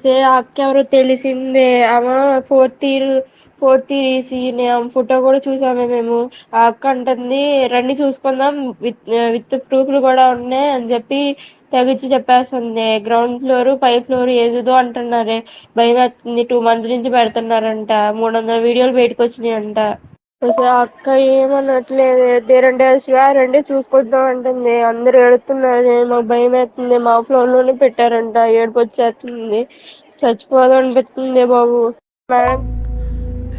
సే అక్క ఎవరో తెలిసిందే. ఆమె ఫోర్త్ ఇయర్ ఈసీనే. ఆమె ఫోటో కూడా చూసామే మేము. ఆ అక్క అంటుంది రండి చూసుకుందాం, విత్ ప్రూఫ్లు కూడా ఉన్నాయి అని చెప్పి తెగిచ్చి చెప్పేస్తుంది. గ్రౌండ్ ఫ్లోర్, పై ఫ్లోర్ ఏదేదో అంటున్నారే. భయం వేస్తుంది. 2 months నుంచి పెడుతున్నారంట. 300 వీడియోలు బయటకు వచ్చినాయంట. అసలు ఆ అక్క ఏమనట్లేదు. దేరంటే రండి చూసుకొద్దాం అంటుంది. అందరు ఏడుతున్నారు. మాకు భయం వేస్తుంది. మా ఫ్లోర్ లోనే పెట్టారంట. ఏడుపు వచ్చేస్తుంది. చచ్చిపోదాం అనిపిస్తుంది బాబు. మేడం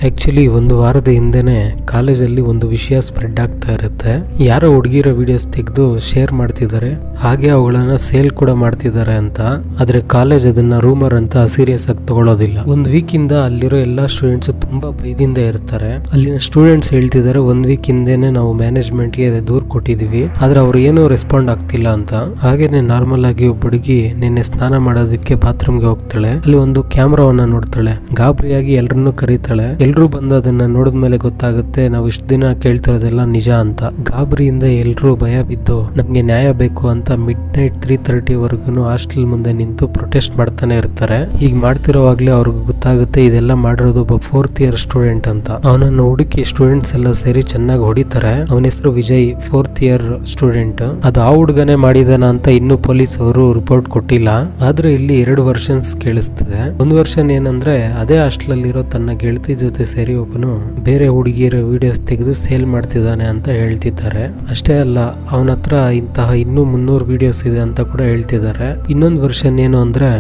ಆ್ಯಕ್ಚುಲಿ ಒಂದು ವಾರದ ಹಿಂದೆನೇ ಕಾಲೇಜಲ್ಲಿ ಒಂದು ವಿಷಯ ಸ್ಪ್ರೆಡ್ ಆಗ್ತಾ ಇರುತ್ತೆ. ಯಾರೋ ಹುಡುಗಿರೋ ವಿಡಿಯೋಸ್ ತೆಗೆದು ಶೇರ್ ಮಾಡ್ತಿದ್ದಾರೆ, ಹಾಗೆ ಅವುಗಳನ್ನ ಸೇಲ್ ಕೂಡ ಮಾಡ್ತಿದ್ದಾರೆ ಅಂತ. ಆದ್ರೆ ಕಾಲೇಜ್ ಅದನ್ನ ರೂಮರ್ ಅಂತ ಸೀರಿಯಸ್ ಆಗಿ ತಗೊಳ್ಳೋದಿಲ್ಲ. ಒಂದು ವೀಕ್ ಇಂದ ಅಲ್ಲಿರೋ ಎಲ್ಲಾ ಸ್ಟೂಡೆಂಟ್ಸ್ ತುಂಬಾ ಭಯದಿಂದ ಇರ್ತಾರೆ. ಅಲ್ಲಿನ ಸ್ಟೂಡೆಂಟ್ಸ್ ಹೇಳ್ತಿದ್ದಾರೆ, 1 ವೀಕ್ ಹಿಂದೆನೆ ನಾವು ಮ್ಯಾನೇಜ್ಮೆಂಟ್ ಗೆ ದೂರ್ ಕೊಟ್ಟಿದೀವಿ, ಆದ್ರೆ ಅವ್ರು ಏನೂ ರೆಸ್ಪಾಂಡ್ ಆಗ್ತಿಲ್ಲ ಅಂತ. ಹಾಗೇನೆ ನಾರ್ಮಲ್ ಆಗಿ ಒಬ್ಬ ಹುಡುಗಿ ನಿನ್ನೆ ಸ್ನಾನ ಮಾಡೋದಕ್ಕೆ ಬಾತ್ರೂಮ್ಗೆ ಹೋಗ್ತಾಳೆ. ಅಲ್ಲಿ ಒಂದು ಕ್ಯಾಮ್ರಾವನ್ನ ನೋಡ್ತಾಳೆ. ಗಾಬರಿಯಾಗಿ ಎಲ್ರನ್ನೂ ಕರೀತಾಳೆ. ಎಲ್ರು ಬಂದು ಅದನ್ನ ನೋಡಿದ್ಮೇಲೆ ಗೊತ್ತಾಗುತ್ತೆ ನಾವು ಇಷ್ಟು ದಿನ ಕೇಳ್ತಿರೋದೆಲ್ಲ ನಿಜ ಅಂತ. ಗಾಬರಿಯಿಂದ ಎಲ್ರು ಭಯ ಬಿದ್ದು ನಮ್ಗೆ ನ್ಯಾಯ ಬೇಕು ಅಂತ ಮಿಡ್ನೈಟ್ 3:30 ವರೆಗೂ ಹಾಸ್ಟೆಲ್ ಮುಂದೆ ನಿಂತು ಪ್ರೊಟೆಸ್ಟ್ ಮಾಡ್ತಾನೆ ಇರ್ತಾರೆ. ಈಗ ಮಾಡ್ತಿರೋವಾಗ್ಲೇ ಅವ್ರಿಗೆ ಗೊತ್ತಾಗುತ್ತೆ ಇದೆಲ್ಲ ಮಾಡಿರೋದು ಒಬ್ಬ 4th ಇಯರ್ ಸ್ಟೂಡೆಂಟ್ ಅಂತ. ಅವನನ್ನು ಹುಡುಕಿ ಸ್ಟೂಡೆಂಟ್ಸ್ ಎಲ್ಲ ಸೇರಿ ಚೆನ್ನಾಗಿ ಹೊಡಿತಾರೆ. ಅವನ ಹೆಸರು ವಿಜಯ್, 4th ಇಯರ್ ಸ್ಟೂಡೆಂಟ್. ಅದು ಆ ಹುಡುಗನೇ ಮಾಡಿದಾನ ಅಂತ ಇನ್ನೂ ಪೊಲೀಸ್ ಅವರು ರಿಪೋರ್ಟ್ ಕೊಟ್ಟಿಲ್ಲ. ಆದ್ರೆ ಇಲ್ಲಿ 2 ವರ್ಷನ್ಸ್ ಕೇಳಿಸ್ತದೆ. ಒಂದು ವರ್ಷನ್ ಏನಂದ್ರೆ ಅದೇ ಹಾಸ್ಟೆಲ್ ಅಲ್ಲಿರೋ ತನ್ನ ಗೆಳತಿ ಜೊತೆ ಸೇರಿ ಒಬ್ಬನು ಬೇರೆ ಹುಡುಗಿಯರ ವಿಡಿಯೋಸ್ ತೆಗೆದು ಸೇಲ್ ಮಾಡ್ತಿದ್ದಾನೆ ಅಂತ ಹೇಳ್ತಿದ್ದಾರೆ. ಅಷ್ಟೇ ಅಲ್ಲ, ಅವನ ಹತ್ರ ಇಂತಹ ಇನ್ನೂ 300 ವಿಡಿಯೋಸ್ ಇದೆ ಅಂತ ಕೂಡ ಹೇಳ್ತಿದ್ದಾರೆ. ಇನ್ನೊಂದು ವರ್ಷನ್ ಏನು ಅಂದ್ರೆ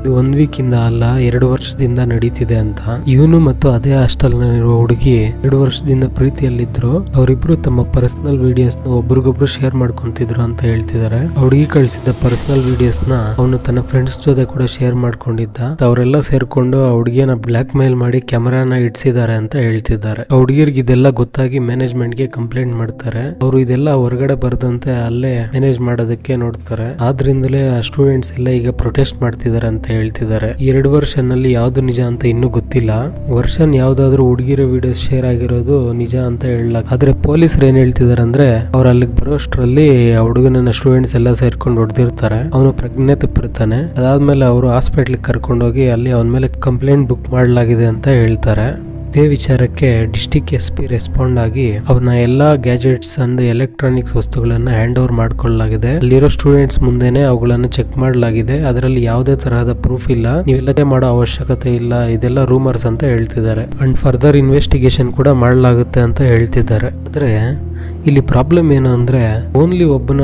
ಇದು 1 ವೀಕ್ ಇಂದ ಅಲ್ಲ 2 ವರ್ಷದಿಂದ ನಡೀತಿದೆ ಅಂತ. ಇವನು ಮತ್ತು ಅದೇ ಹಾಸ್ಟೆಲ್ ನಲ್ಲಿರುವ ಹುಡುಗಿ 2 ವರ್ಷದಿಂದ ಪ್ರೀತಿಯಲ್ಲಿದ್ರು. ಅವರಿಬ್ರು ತಮ್ಮ ಪರ್ಸನಲ್ ವಿಡಿಯೋಸ್ ನ ಒಬ್ರಿಗೊಬ್ರು ಶೇರ್ ಮಾಡ್ಕೊಂತಿದ್ರು ಅಂತ ಹೇಳ್ತಿದ್ದಾರೆ. ಹುಡುಗಿ ಕಳಿಸಿದ್ದ ಪರ್ಸನಲ್ ವಿಡಿಯೋಸ್ ನ ಅವನು ತನ್ನ ಫ್ರೆಂಡ್ಸ್ ಜೊತೆ ಕೂಡ ಶೇರ್ ಮಾಡ್ಕೊಂಡಿದ್ದ. ಅವರೆಲ್ಲ ಸೇರ್ಕೊಂಡು ಆ ಹುಡುಗಿಯನ್ನ ಬ್ಲಾಕ್ ಮೇಲ್ ಮಾಡಿ ಕ್ಯಾಮೆರಾನ ಇಡ್ಸಿದ್ದಾರೆ ಅಂತ ಹೇಳ್ತಿದ್ದಾರೆ. ಆ ಹುಡುಗಿಯರ್ಗೆ ಇದೆಲ್ಲ ಗೊತ್ತಾಗಿ ಮ್ಯಾನೇಜ್ಮೆಂಟ್ ಗೆ ಕಂಪ್ಲೇಂಟ್ ಮಾಡ್ತಾರೆ. ಅವರು ಇದೆಲ್ಲ ಹೊರಗಡೆ ಬರದಂತೆ ಅಲ್ಲೇ ಮ್ಯಾನೇಜ್ ಮಾಡೋದಕ್ಕೆ ನೋಡ್ತಾರೆ. ಆದ್ರಿಂದಲೇ ಆ ಸ್ಟೂಡೆಂಟ್ಸ್ ಎಲ್ಲ ಈಗ ಪ್ರೊಟೆಸ್ಟ್ ಮಾಡ್ತಿದ್ದಾರೆ ಅಂತ ಹೇಳ್ತಿದ್ದಾರೆ. 2 ವರ್ಷನಲ್ಲಿ ಯಾವ್ದು ನಿಜ ಅಂತ ಇನ್ನೂ ಗೊತ್ತಿಲ್ಲ. ವರ್ಷನ್ ಯಾವ್ದಾದ್ರು ಹುಡುಗಿರ ವಿಡಿಯೋಸ್ ಶೇರ್ ಆಗಿರೋದು ನಿಜ ಅಂತ ಹೇಳಲ್ಲ. ಆದ್ರೆ ಪೊಲೀಸರು ಏನ್ ಹೇಳ್ತಿದಾರೆ ಅಂದ್ರೆ ಅವ್ರು ಅಲ್ಲಿಗೆ ಬರೋಷ್ಟ್ರಲ್ಲಿ ಆ ಹುಡುಗನ ಸ್ಟೂಡೆಂಟ್ಸ್ ಎಲ್ಲ ಸೇರ್ಕೊಂಡು ಹೊಡೆದಿರ್ತಾರೆ. ಅವನು ಪ್ರಜ್ಞೆ ತಪ್ಪಿರ್ತಾನೆ. ಅದಾದ್ಮೇಲೆ ಅವರು ಹಾಸ್ಪಿಟ್ಲಿಗೆ ಕರ್ಕೊಂಡೋಗಿ ಅಲ್ಲಿ ಅವನ ಮೇಲೆ ಕಂಪ್ಲೇಂಟ್ ಬುಕ್ ಮಾಡಲಾಗಿದೆ ಅಂತ ಹೇಳ್ತಾರೆ. ಇದೇ ವಿಚಾರಕ್ಕೆ ಡಿಸ್ಟ್ರಿಕ್ಟ್ SP ರೆಸ್ಪಾಂಡ್ ಆಗಿ ಅವನ ಎಲ್ಲಾ ಗ್ಯಾಜೆಟ್ಸ್ ಅಂಡ್ ಎಲೆಕ್ಟ್ರಾನಿಕ್ಸ್ ವಸ್ತುಗಳನ್ನ ಹ್ಯಾಂಡ್ ಓವರ್ ಮಾಡ್ಕೊಳ್ಳಲಾಗಿದೆ. ಅಲ್ಲಿರೋ ಸ್ಟೂಡೆಂಟ್ಸ್ ಮುಂದೆನೆ ಅವುಗಳನ್ನ ಚೆಕ್ ಮಾಡಲಾಗಿದೆ. ಅದರಲ್ಲಿ ಯಾವುದೇ ತರಹದ ಪ್ರೂಫ್ ಇಲ್ಲ. ನೀವೆಲ್ಲದೇ ಮಾಡೋ ಅವಶ್ಯಕತೆ ಇಲ್ಲ, ಇದೆಲ್ಲ ರೂಮರ್ಸ್ ಅಂತ ಹೇಳ್ತಿದ್ದಾರೆ. ಅಂಡ್ ಫರ್ದರ್ ಇನ್ವೆಸ್ಟಿಗೇಷನ್ ಕೂಡ ಮಾಡಲಾಗುತ್ತೆ ಅಂತ ಹೇಳ್ತಿದ್ದಾರೆ. ಆದ್ರೆ ಇಲ್ಲಿ ಪ್ರಾಬ್ಲಮ್ ಏನು ಅಂದ್ರೆ ಓನ್ಲಿ ಒಬ್ಬನ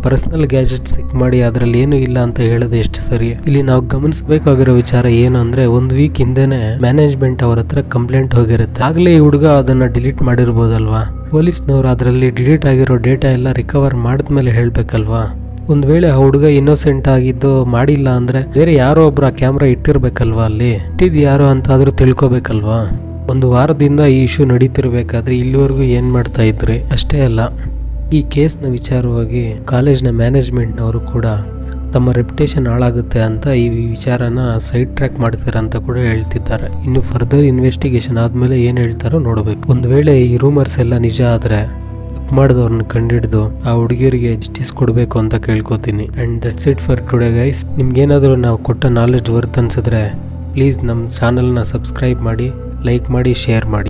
ಪರ್ಸನಲ್ ಗ್ಯಾಜೆಟ್ ಚೆಕ್ ಮಾಡಿ ಅದ್ರಲ್ಲಿ ಏನು ಇಲ್ಲ ಅಂತ ಹೇಳೋದು ಎಷ್ಟು ಸರಿ. ಇಲ್ಲಿ ನಾವು ಗಮನಿಸಬೇಕಾಗಿರೋ ವಿಚಾರ ಏನು ಅಂದ್ರೆ 1 ವೀಕ್ ಹಿಂದೆನೆ ಮ್ಯಾನೇಜ್ಮೆಂಟ್ ಅವ್ರ ಹತ್ರ ಕಂಪ್ಲೇಂಟ್ ಹೋಗಿರುತ್ತೆ. ಆಗ್ಲೇ ಈ ಹುಡುಗ ಅದನ್ನ ಡಿಲೀಟ್ ಮಾಡಿರ್ಬೋದಲ್ವಾ. ಪೊಲೀಸ್ನವರು ಅದರಲ್ಲಿ ಡಿಲೀಟ್ ಆಗಿರೋ ಡೇಟಾ ಎಲ್ಲ ರಿಕವರ್ ಮಾಡಿದ್ಮೇಲೆ ಹೇಳ್ಬೇಕಲ್ವಾ. ಒಂದ್ ವೇಳೆ ಆ ಹುಡುಗ ಇನ್ನೋಸೆಂಟ್ ಆಗಿದ್ದು ಮಾಡಿಲ್ಲ ಅಂದ್ರೆ ಬೇರೆ ಯಾರೋ ಒಬ್ರು ಆ ಕ್ಯಾಮ್ರಾ ಇಟ್ಟಿರ್ಬೇಕಲ್ವಾ. ಅಲ್ಲಿ ಇಟ್ಟಿದ್ ಯಾರೋ ಅಂತ ಆದ್ರೂ ತಿಳ್ಕೊಬೇಕಲ್ವಾ. 1 ವಾರದಿಂದ ಈ ಇಶ್ಯೂ ನಡೀತಿರ್ಬೇಕಾದ್ರೆ ಇಲ್ಲಿವರೆಗೂ ಏನ್ ಮಾಡ್ತಾ ಇದ್ರಿ. ಅಷ್ಟೇ ಅಲ್ಲ, ಈ ಕೇಸ್ನ ವಿಚಾರವಾಗಿ ಕಾಲೇಜ್ನ ಮ್ಯಾನೇಜ್ಮೆಂಟ್ನವರು ಕೂಡ ತಮ್ಮ ರೆಪ್ಯುಟೇಷನ್ ಹಾಳಾಗುತ್ತೆ ಅಂತ ಈ ವಿಚಾರನ ಸೈಡ್ ಟ್ರ್ಯಾಕ್ ಮಾಡ್ತಾರೆ ಅಂತ ಕೂಡ ಹೇಳ್ತಿದ್ದಾರೆ. ಇನ್ನು ಫರ್ದರ್ ಇನ್ವೆಸ್ಟಿಗೇಷನ್ ಆದ್ಮೇಲೆ ಏನ್ ಹೇಳ್ತಾರೋ ನೋಡ್ಬೇಕು. ಒಂದ್ ವೇಳೆ ಈ ರೂಮರ್ಸ್ ಎಲ್ಲ ನಿಜ ಆದ್ರೆ ಮಾಡಿದವ್ರನ್ನ ಕಂಡಿಡಿದು ಆ ಹುಡುಗಿಯರಿಗೆ ಜಸ್ಟಿಸ್ ಕೊಡಬೇಕು ಅಂತ ಕೇಳ್ಕೊತೀನಿ. And that's it for today guys. ನಿಮ್ಗೇನಾದರೂ ನಾವು ಕೊಟ್ಟ ನಾಲೆಡ್ಜ್ ವರ್ತ್ ಅನ್ಸಿದ್ರೆ ಪ್ಲೀಸ್ ನಮ್ಮ ಚಾನಲ್ನ ಸಬ್ಸ್ಕ್ರೈಬ್ ಮಾಡಿ, ಲೈಕ್ ಮಾಡಿ, ಶೇರ್ ಮಾಡಿ.